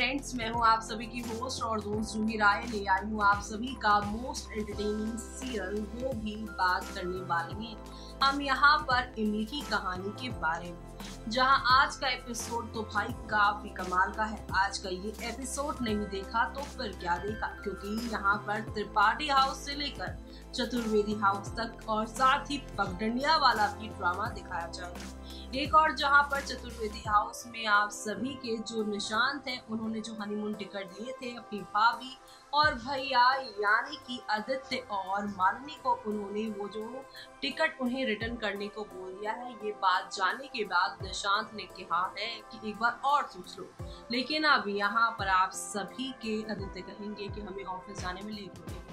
Friends, मैं हूं आप सभी की होस्ट और दोस्त जूही राय। ले आई हूं आप सभी का मोस्ट एंटरटेनिंग सीरियल, वो भी बात करने वाले हैं हम यहाँ पर इमली की कहानी के बारे में। जहां आज का एपिसोड तो भाई काफी कमाल का है। आज का ये एपिसोड नहीं देखा तो फिर क्या देखा, क्योंकि यहाँ पर त्रिपाठी हाउस से लेकर चतुर्वेदी हाउस तक और साथ ही पगडंडिया वाला भी ड्रामा दिखाया जाएगा। एक और जहां पर चतुर्वेदी हाउस में आप सभी के जो निशांत हैं, उन्होंने जो हनीमून टिकट दिए थे अपनी भाभी और भैया यानी कि आदित्य और मालिनी को, उन्होंने वो जो टिकट उन्हें रिटर्न करने को बोल दिया है। ये बात जानने के बाद निशांत ने कहा है कि एक बार और सोच लो, लेकिन अब यहाँ पर आप सभी के आदित्य कहेंगे कि हमें ऑफिस जाने में लेट हो गई।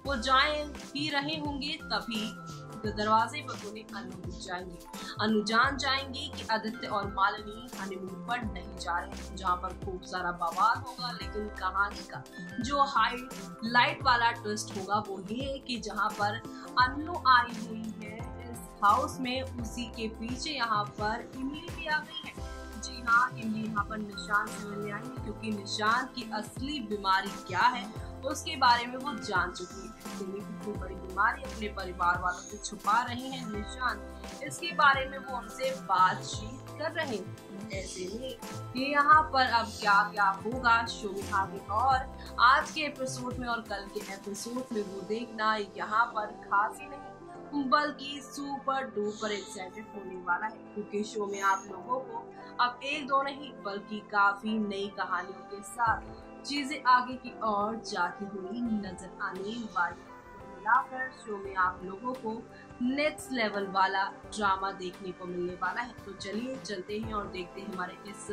वो जाए ही रहे होंगे तभी तो दरवाजे पर उन्हें अनु दिख जाएंगे। अनु जान जाएंगे कि आदित्य और मालिनी हनीमून पर नहीं जा रहे, जहाँ पर खूब सारा बवाल होगा। लेकिन कहानी का जो हाईलाइट वाला ट्विस्ट होगा वो ये है कि जहाँ पर अनु आई हुई है इस हाउस में, उसी के पीछे यहाँ पर इमली भी आ गई है। जी हाँ, इमली यहाँ पर निशांत से मिलने आई है, क्योंकि निशांत की असली बीमारी क्या है उसके बारे में वो जान चुकी है। इतनी बड़ी बीमारी अपने परिवार वालों से छुपा रहे हैं निशांत, इसके बारे में वो उनसे बातचीत कर रहे हैं। ऐसे में ये यहाँ पर अब क्या क्या होगा शो में आगे और आज के एपिसोड में और कल के एपिसोड में वो देखना यहाँ पर खास ही नहीं बल्कि सुपर डुपर एक्साइटेड होने वाला है, क्योंकि शो में आप लोगों को अब एक दो नहीं बल्कि काफी नई कहानियों के साथ चीजें आगे की ओर जाती हुई नजर आने वाली। मिलाकर शो में आप लोगों को नेक्स्ट लेवल वाला ड्रामा देखने को मिलने वाला है। तो चलिए चलते हैं और देखते हैं हमारे इस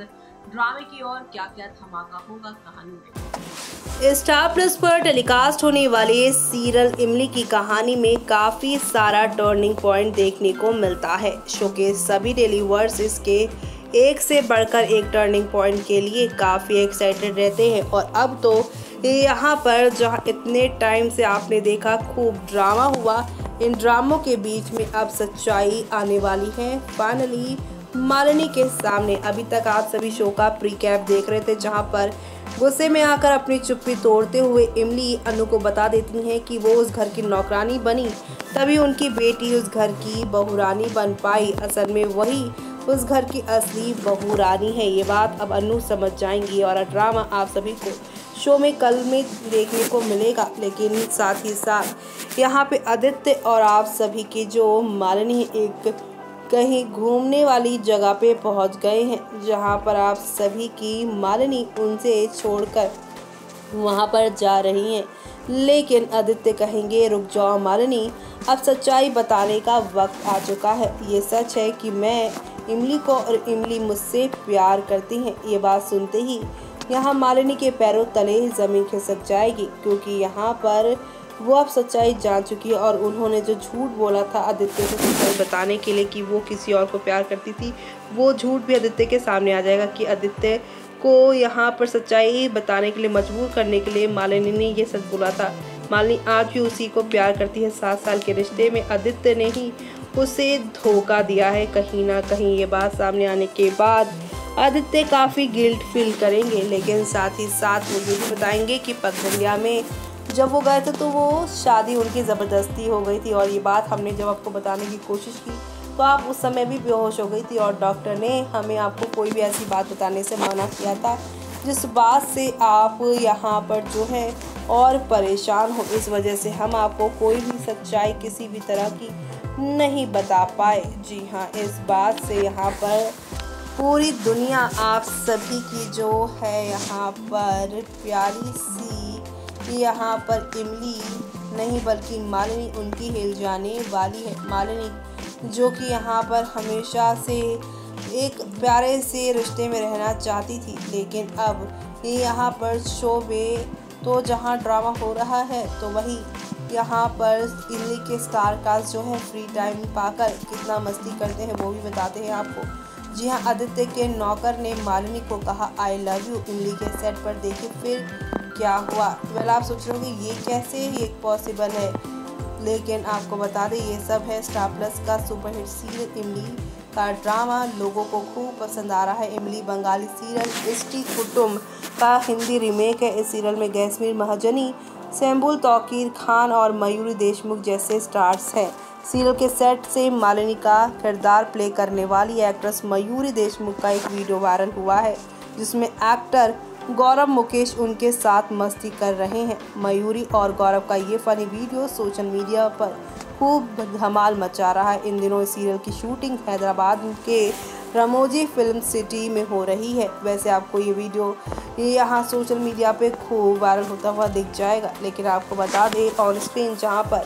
ड्रामे की ओर क्या क्या धमाका होगा कहानी में। स्टार प्लस पर टेलीकास्ट होने वाले सीरियल इमली की कहानी में काफी सारा टर्निंग पॉइंट देखने को मिलता है। शो के सभी डेली वर्स इसके एक से बढ़कर एक टर्निंग पॉइंट के लिए काफ़ी एक्साइटेड रहते हैं। और अब तो यहाँ पर जहाँ इतने टाइम से आपने देखा खूब ड्रामा हुआ, इन ड्रामों के बीच में अब सच्चाई आने वाली है फाइनली मालिनी के सामने। अभी तक आप सभी शो का प्रीकैप देख रहे थे, जहाँ पर गुस्से में आकर अपनी चुप्पी तोड़ते हुए इमली अनु को बता देती हैं कि वो उस घर की नौकरानी बनी तभी उनकी बेटी उस घर की बहुरानी बन पाई। असल में वही उस घर की असली बहू रानी है। ये बात अब अनु समझ जाएंगी और ड्रामा आप सभी को शो में कल में देखने को मिलेगा। लेकिन साथ ही साथ यहाँ पे आदित्य और आप सभी की जो मालिनी एक कहीं घूमने वाली जगह पे पहुँच गए हैं, जहाँ पर आप सभी की मालिनी उनसे छोड़कर वहाँ पर जा रही हैं। लेकिन आदित्य कहेंगे रुक जाओ मालिनी, अब सच्चाई बताने का वक्त आ चुका है। ये सच है कि मैं इमली को और इमली मुझसे प्यार करती हैं। ये बात सुनते ही यहाँ मालिनी के पैरों तले ज़मीन खिसक जाएगी, क्योंकि यहाँ पर वो अब सच्चाई जान चुकी है। और उन्होंने जो झूठ बोला था आदित्य को सच्चाई बताने के लिए कि वो किसी और को प्यार करती थी, वो झूठ भी आदित्य के सामने आ जाएगा कि आदित्य को यहाँ पर सच्चाई बताने के लिए मजबूर करने के लिए मालिनी ने ये सच बोला था। मालिनी आज भी उसी को प्यार करती है। 7 साल के रिश्ते में आदित्य ने ही उसे धोखा दिया है कहीं ना कहीं। ये बात सामने आने के बाद आदित्य काफ़ी गिल्ट फील करेंगे, लेकिन साथ ही साथ वो ये भी बताएंगे कि पगडंडिया में जब वो गए थे तो वो शादी उनकी ज़बरदस्ती हो गई थी। और ये बात हमने जब आपको बताने की कोशिश की तो आप उस समय भी बेहोश हो गई थी और डॉक्टर ने हमें आपको कोई भी ऐसी बात बताने से मना किया था, जिस बात से आप यहाँ पर जो है और परेशान हो। इस वजह से हम आपको कोई भी सच्चाई किसी भी तरह की नहीं बता पाए। जी हाँ, इस बात से यहाँ पर पूरी दुनिया आप सभी की जो है यहाँ पर प्यारी सी यहाँ पर इमली नहीं बल्कि मालिनी उनकी हिल जाने वाली है। मालिनी जो कि यहाँ पर हमेशा से एक प्यारे से रिश्ते में रहना चाहती थी, लेकिन अब ये यहाँ पर शो में तो जहाँ ड्रामा हो रहा है तो वही यहाँ पर इमली के स्टार कास्ट जो है फ्री टाइम पाकर कितना मस्ती करते हैं वो भी बताते हैं आपको। जी हाँ, आदित्य के नौकर ने मालिनी को कहा आई लव यू इमली के सेट पर। देखिए फिर क्या हुआ। वेल आप सोच रहे होंगे ये कैसे ये पॉसिबल है, लेकिन आपको बता दें ये सब है स्टार प्लस का सुपरहिट सीरियल इमली का ड्रामा लोगों को खूब पसंद आ रहा है। इमली बंगाली सीरियल इष्टि कुटुंब का हिंदी रीमेक है। इस सीरियल में गैसमीर महाजनी, शंबुल तौकीर खान और मयूरी देशमुख जैसे स्टार्स हैं। सीरियल के सेट से मालिनी का किरदार प्ले करने वाली एक्ट्रेस मयूरी देशमुख का एक वीडियो वायरल हुआ है, जिसमें एक्टर गौरव मुकेश उनके साथ मस्ती कर रहे हैं। मयूरी और गौरव का ये फनी वीडियो सोशल मीडिया पर खूब धमाल मचा रहा है। इन दिनों इस सीरियल की शूटिंग हैदराबाद के रामोजी फिल्म सिटी में हो रही है। वैसे आपको ये वीडियो यहाँ सोशल मीडिया पे खूब वायरल होता हुआ दिख जाएगा, लेकिन आपको बता दें ऑन स्क्रीन जहाँ पर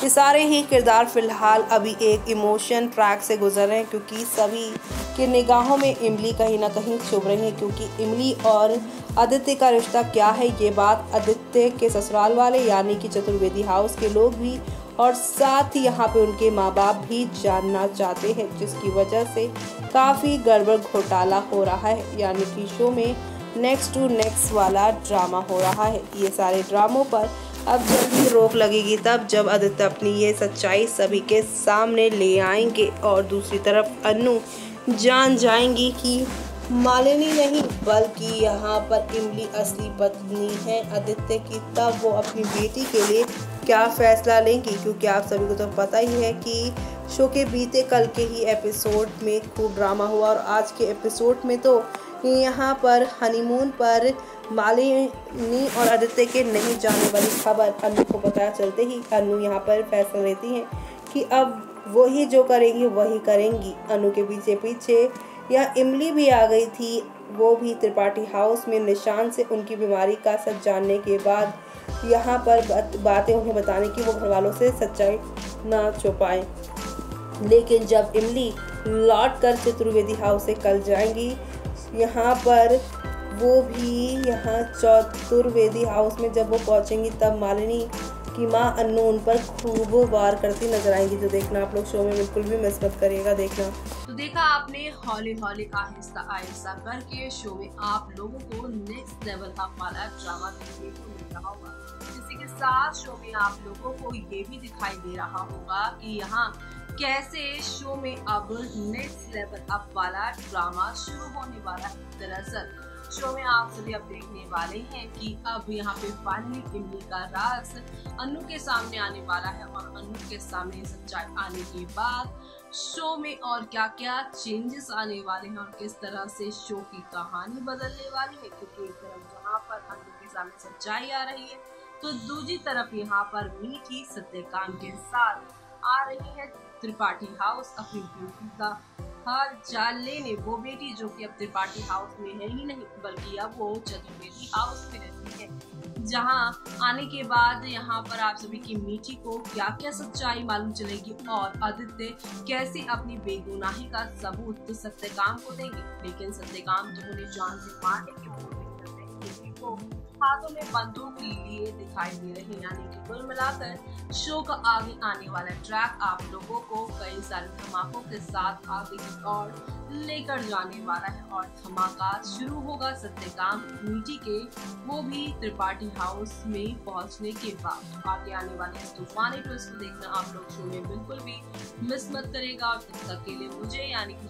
ये सारे ही किरदार फिलहाल अभी एक इमोशन ट्रैक से गुजर रहे हैं, क्योंकि सभी के निगाहों में इमली कहीं ना कहीं चुभ रही है। क्योंकि इमली और आदित्य का रिश्ता क्या है, ये बात आदित्य के ससुराल वाले यानी कि चतुर्वेदी हाउस के लोग भी और साथ ही यहाँ पे उनके माँ बाप भी जानना चाहते हैं, जिसकी वजह से काफ़ी गड़बड़ घोटाला हो रहा है। यानी कि शो में नेक्स्ट टू नेक्स्ट वाला ड्रामा हो रहा है। ये सारे ड्रामों पर अब जल्दी रोक लगेगी तब जब आदित्य अपनी ये सच्चाई सभी के सामने ले आएंगे। और दूसरी तरफ अन्नू जान जाएंगी कि मालिनी नहीं बल्कि यहाँ पर इमली असली पत्नी है आदित्य की, तब वो अपनी बेटी के लिए क्या फैसला लेंगी। क्योंकि आप सभी को तो पता ही है कि शो के बीते कल के ही एपिसोड में खूब ड्रामा हुआ और आज के एपिसोड में तो यहाँ पर हनीमून पर मालिनी और आदित्य के नहीं जाने वाली खबर अन्नू को पता चलते ही अन्नू यहाँ पर फैसला लेती हैं कि अब वही जो करेंगी वही करेंगी। अन्नू के पीछे पीछे यह इमली भी आ गई थी, वो भी त्रिपाठी हाउस में निशान से उनकी बीमारी का सच जानने के बाद यहाँ पर बातें उन्हें बताने की वो घर वालों से सच्चाई ना छुपाएं। लेकिन जब इमली लौट कर चतुर्वेदी हाउस से कल जाएंगी, यहाँ पर वो भी यहाँ चतुर्वेदी हाउस में जब वो पहुँचेंगी तब मालिनी की माँ अन्नू उन पर खूब वार करती नजर आएंगी। जो देखना आप लोग शो में बिल्कुल भी मिस मत करिएगा देखना। तो देखा आपने हौले हौले आहिस्ता आहिस्ता करके शो में आप लोगों को नेक्स्ट लेवल अप वाला ड्रामा देखने को मिल रहा होगा। इसी के साथ शो में आप लोगों को ये भी दिखाई दे रहा होगा कि यहाँ कैसे शो में अब नेक्स्ट लेवल अप वाला ड्रामा शुरू होने वाला है। दरअसल शो में आप सभी अब देखने वाले हैं कि अब यहाँ पे फाइनली इमली का राज अन्नू के सामने आने वाला है और अन्नू के सामने सच्चाई आने के बाद शो में और क्या क्या चेंजेस आने वाले हैं और किस तरह से शो की कहानी बदलने वाली है। क्योंकि एक तरफ जहाँ पर अन्नू के सामने सच्चाई आ रही है तो दूसरी तरफ यहाँ पर मीठी सत्यकाम के साथ आ रही है त्रिपाठी हाउस अपनी बेटी का हाल चाल लेने। वो बेटी जो कि अब त्रिपाठी हाउस में है ही नहीं बल्कि अब वो चतुर्वेदी हाउस में रहती है, जहां आने के बाद यहाँ पर आप सभी की मीठी को क्या क्या सच्चाई मालूम चलेगी और आदित्य कैसे अपनी बेगुनाही का सबूत सत्यकाम को देंगे। लेकिन सत्यकाम तो उन्हें जान से मारने की को हाथों में बंदूक लिए दिखाई दे रहे हैं। यानी कि कुल मिलाकर शो का आगे आने वाला ट्रैक आप लोगों को कई सारे धमाकों के साथ आगे की ओर लेकर जाने वाला है और धमाका शुरू होगा सत्यकाम मीठी के वो भी त्रिपाठी हाउस में पहुंचने के बाद। आगे आने वाले इस तूफानी ट्विस्ट को देखना आप लोग शो में बिल्कुल भी मिस मत करेगा। और तब तक के लिए मुझे यानी कि